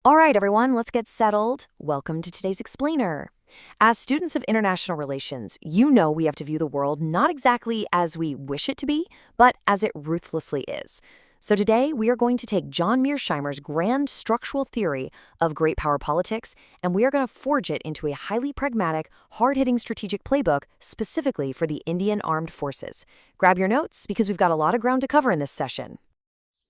All right, everyone, let's get settled. Welcome to today's explainer. As students of international relations, you know we have to view the world not exactly as we wish it to be, but as it ruthlessly is. So today, we are going to take John Mearsheimer's grand structural theory of great power politics, and we are going to forge it into a highly pragmatic, hard-hitting strategic playbook specifically for the Indian Armed Forces. Grab your notes, because we've got a lot of ground to cover in this session.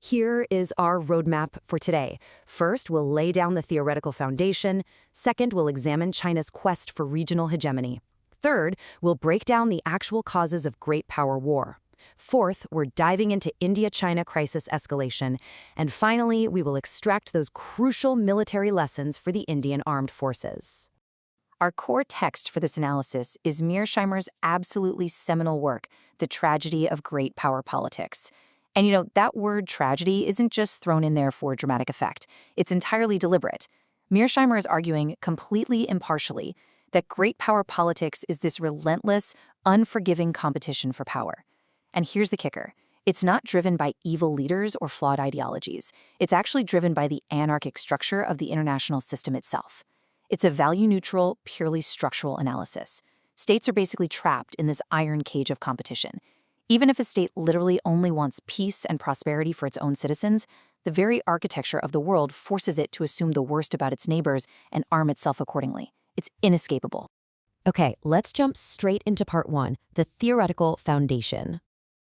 Here is our roadmap for today. First, we'll lay down the theoretical foundation. Second, we'll examine China's quest for regional hegemony. Third, we'll break down the actual causes of great power war. Fourth, we're diving into India-China crisis escalation. And finally, we will extract those crucial military lessons for the Indian Armed Forces. Our core text for this analysis is Mearsheimer's absolutely seminal work, The Tragedy of Great Power Politics. And that word tragedy isn't just thrown in there for dramatic effect. It's entirely deliberate. Mearsheimer is arguing completely impartially that great power politics is this relentless, unforgiving competition for power. And here's the kicker. It's not driven by evil leaders or flawed ideologies. It's actually driven by the anarchic structure of the international system itself. It's a value-neutral, purely structural analysis. States are basically trapped in this iron cage of competition. Even if a state literally only wants peace and prosperity for its own citizens, the very architecture of the world forces it to assume the worst about its neighbors and arm itself accordingly. It's inescapable. Okay, let's jump straight into part one, the theoretical foundation.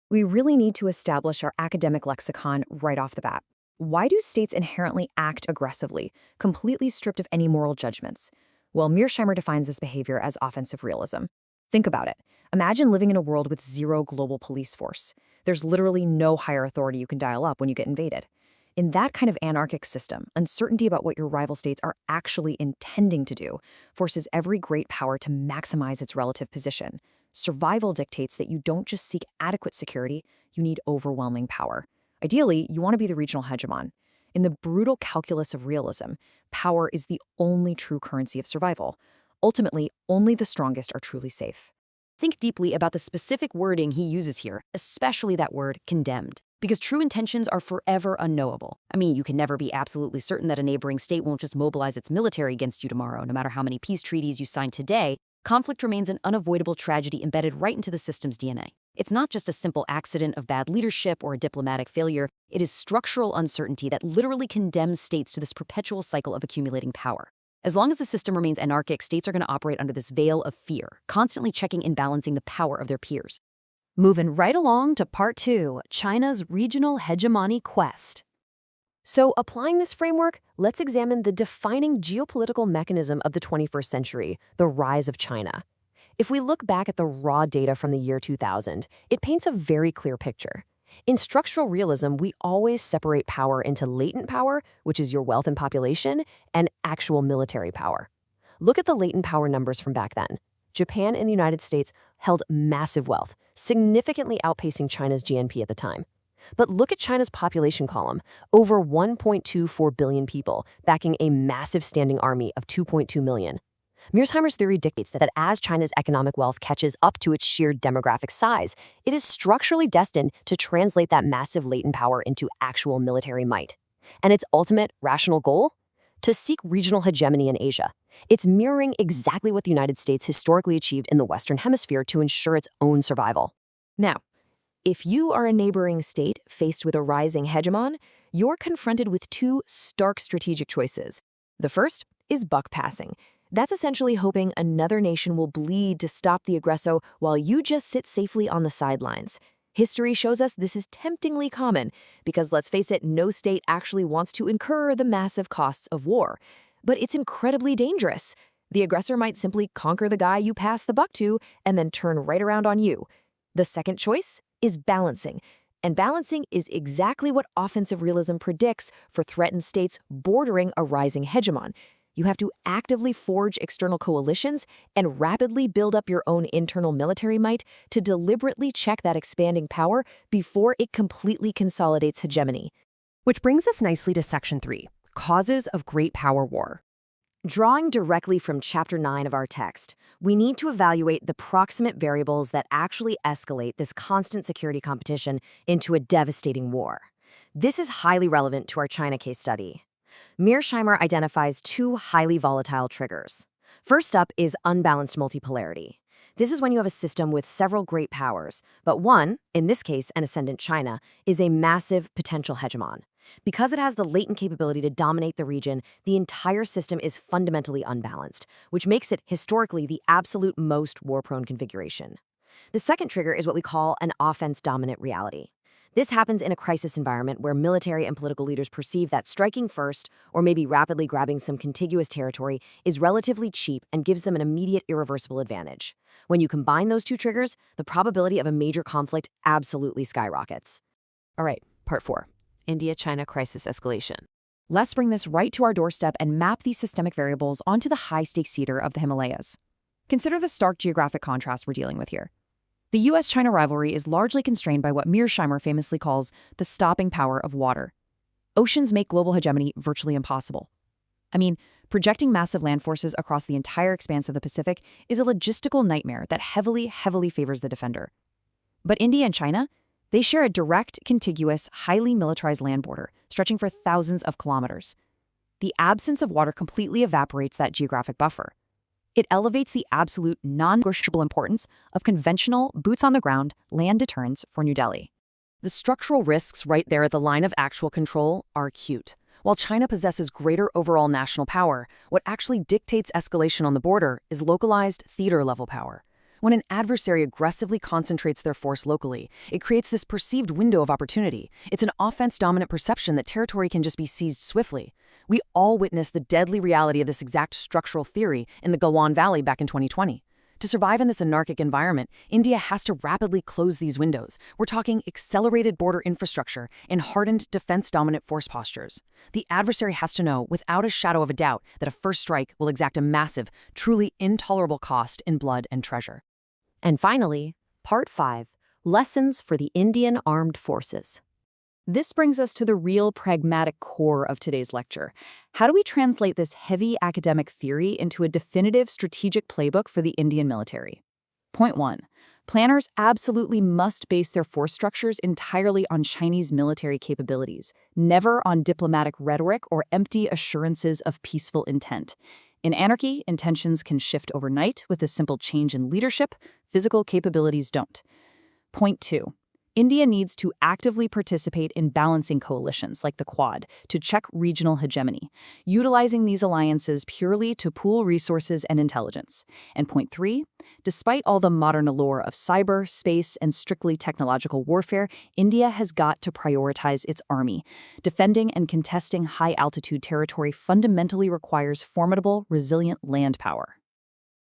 We really need to establish our academic lexicon right off the bat. Why do states inherently act aggressively, completely stripped of any moral judgments? Well, Mearsheimer defines this behavior as offensive realism. Think about it. Imagine living in a world with zero global police force. There's literally no higher authority you can dial up when you get invaded. In that kind of anarchic system, uncertainty about what your rival states are actually intending to do forces every great power to maximize its relative position. Survival dictates that you don't just seek adequate security, you need overwhelming power. Ideally, you want to be the regional hegemon. In the brutal calculus of realism, power is the only true currency of survival. Ultimately, only the strongest are truly safe. Think deeply about the specific wording he uses here, especially that word condemned, because true intentions are forever unknowable. I mean, you can never be absolutely certain that a neighboring state won't just mobilize its military against you tomorrow, no matter how many peace treaties you sign today. Conflict remains an unavoidable tragedy embedded right into the system's DNA. It's not just a simple accident of bad leadership or a diplomatic failure. It is structural uncertainty that literally condemns states to this perpetual cycle of accumulating power. As long as the system remains anarchic, states are going to operate under this veil of fear, constantly checking and balancing the power of their peers. Moving right along to part two, China's regional hegemony quest. So, applying this framework, let's examine the defining geopolitical mechanism of the 21st century, the rise of China. If we look back at the raw data from the year 2000, it paints a very clear picture. In structural realism, we always separate power into latent power, which is your wealth and population, and actual military power. Look at the latent power numbers from back then. Japan and the United States held massive wealth, significantly outpacing China's GNP at the time. But look at China's population column, over 1.24 billion people, backing a massive standing army of 2.2 million. Mearsheimer's theory dictates that as China's economic wealth catches up to its sheer demographic size, it is structurally destined to translate that massive latent power into actual military might. And its ultimate rational goal? To seek regional hegemony in Asia. It's mirroring exactly what the United States historically achieved in the Western Hemisphere to ensure its own survival. Now, if you are a neighboring state faced with a rising hegemon, you're confronted with two stark strategic choices. The first is buck passing. That's essentially hoping another nation will bleed to stop the aggressor while you just sit safely on the sidelines. History shows us this is temptingly common because, let's face it, no state actually wants to incur the massive costs of war. But it's incredibly dangerous. The aggressor might simply conquer the guy you pass the buck to and then turn right around on you. The second choice is balancing. And balancing is exactly what offensive realism predicts for threatened states bordering a rising hegemon. You have to actively forge external coalitions and rapidly build up your own internal military might to deliberately check that expanding power before it completely consolidates hegemony. Which brings us nicely to Section 3, Causes of Great Power War. Drawing directly from Chapter 9 of our text, we need to evaluate the proximate variables that actually escalate this constant security competition into a devastating war. This is highly relevant to our China case study. Mearsheimer identifies two highly volatile triggers. First up is unbalanced multipolarity. This is when you have a system with several great powers, but one, in this case an ascendant China, is a massive potential hegemon. Because it has the latent capability to dominate the region, the entire system is fundamentally unbalanced, which makes it historically the absolute most war-prone configuration. The second trigger is what we call an offense-dominant reality. This happens in a crisis environment where military and political leaders perceive that striking first, or maybe rapidly grabbing some contiguous territory, is relatively cheap and gives them an immediate irreversible advantage. When you combine those two triggers, the probability of a major conflict absolutely skyrockets. All right, part 4. India-China crisis escalation. Let's bring this right to our doorstep and map these systemic variables onto the high-stakes theater of the Himalayas. Consider the stark geographic contrast we're dealing with here. The US-China rivalry is largely constrained by what Mearsheimer famously calls the stopping power of water. Oceans make global hegemony virtually impossible. I mean, projecting massive land forces across the entire expanse of the Pacific is a logistical nightmare that heavily favors the defender. But India and China, they share a direct, contiguous, highly militarized land border stretching for thousands of kilometers. The absence of water completely evaporates that geographic buffer. It elevates the absolute non-negotiable importance of conventional, boots-on-the-ground land deterrence for New Delhi. The structural risks right there at the line of actual control are acute. While China possesses greater overall national power, what actually dictates escalation on the border is localized theater-level power. When an adversary aggressively concentrates their force locally, it creates this perceived window of opportunity. It's an offense-dominant perception that territory can just be seized swiftly. We all witnessed the deadly reality of this exact structural theory in the Galwan Valley back in 2020. To survive in this anarchic environment, India has to rapidly close these windows. We're talking accelerated border infrastructure and hardened defense-dominant force postures. The adversary has to know, without a shadow of a doubt, that a first strike will exact a massive, truly intolerable cost in blood and treasure. And finally, Part 5, Lessons for the Indian Armed Forces. This brings us to the real pragmatic core of today's lecture. How do we translate this heavy academic theory into a definitive strategic playbook for the Indian military? Point 1. Planners absolutely must base their force structures entirely on Chinese military capabilities, never on diplomatic rhetoric or empty assurances of peaceful intent. In anarchy, intentions can shift overnight with a simple change in leadership. Physical capabilities don't. Point 2. India needs to actively participate in balancing coalitions like the Quad to check regional hegemony, utilizing these alliances purely to pool resources and intelligence. And point 3, despite all the modern allure of cyber, space, and strictly technological warfare, India has got to prioritize its army. Defending and contesting high-altitude territory fundamentally requires formidable, resilient land power.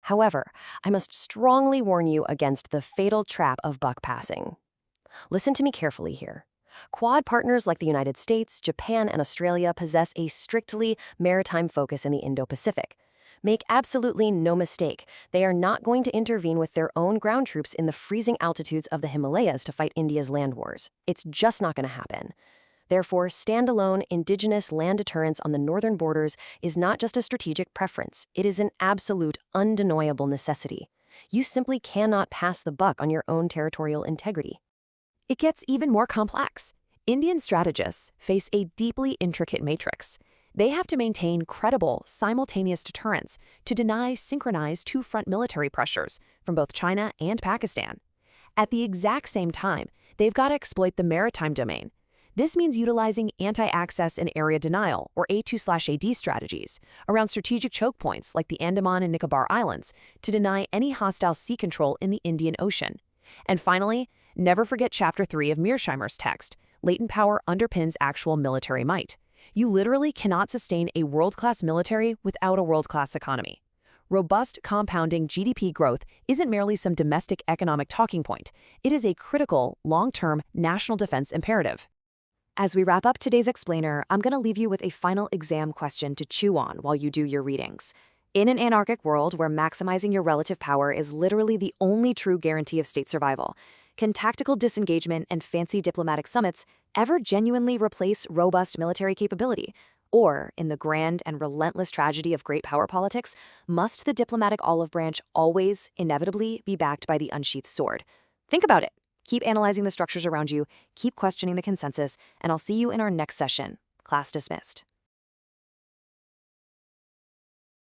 However, I must strongly warn you against the fatal trap of buck passing. Listen to me carefully here. Quad partners like the United States, Japan, and Australia possess a strictly maritime focus in the Indo-Pacific. Make absolutely no mistake, they are not going to intervene with their own ground troops in the freezing altitudes of the Himalayas to fight India's land wars. It's just not going to happen. Therefore, standalone indigenous land deterrence on the northern borders is not just a strategic preference, it is an absolute, undeniable necessity. You simply cannot pass the buck on your own territorial integrity. It gets even more complex. Indian strategists face a deeply intricate matrix. They have to maintain credible, simultaneous deterrence to deny synchronized two-front military pressures from both China and Pakistan. At the exact same time, they've got to exploit the maritime domain. This means utilizing anti-access and area denial, or A2/AD strategies, around strategic choke points like the Andaman and Nicobar Islands to deny any hostile sea control in the Indian Ocean. And finally, never forget Chapter 3 of Mearsheimer's text, latent power underpins actual military might. You literally cannot sustain a world-class military without a world-class economy. Robust compounding GDP growth isn't merely some domestic economic talking point. It is a critical, long-term national defense imperative. As we wrap up today's explainer, I'm going to leave you with a final exam question to chew on while you do your readings. In an anarchic world where maximizing your relative power is literally the only true guarantee of state survival, can tactical disengagement and fancy diplomatic summits ever genuinely replace robust military capability? Or, in the grand and relentless tragedy of great power politics, must the diplomatic olive branch always, inevitably, be backed by the unsheathed sword? Think about it. Keep analyzing the structures around you, keep questioning the consensus, and I'll see you in our next session. Class dismissed.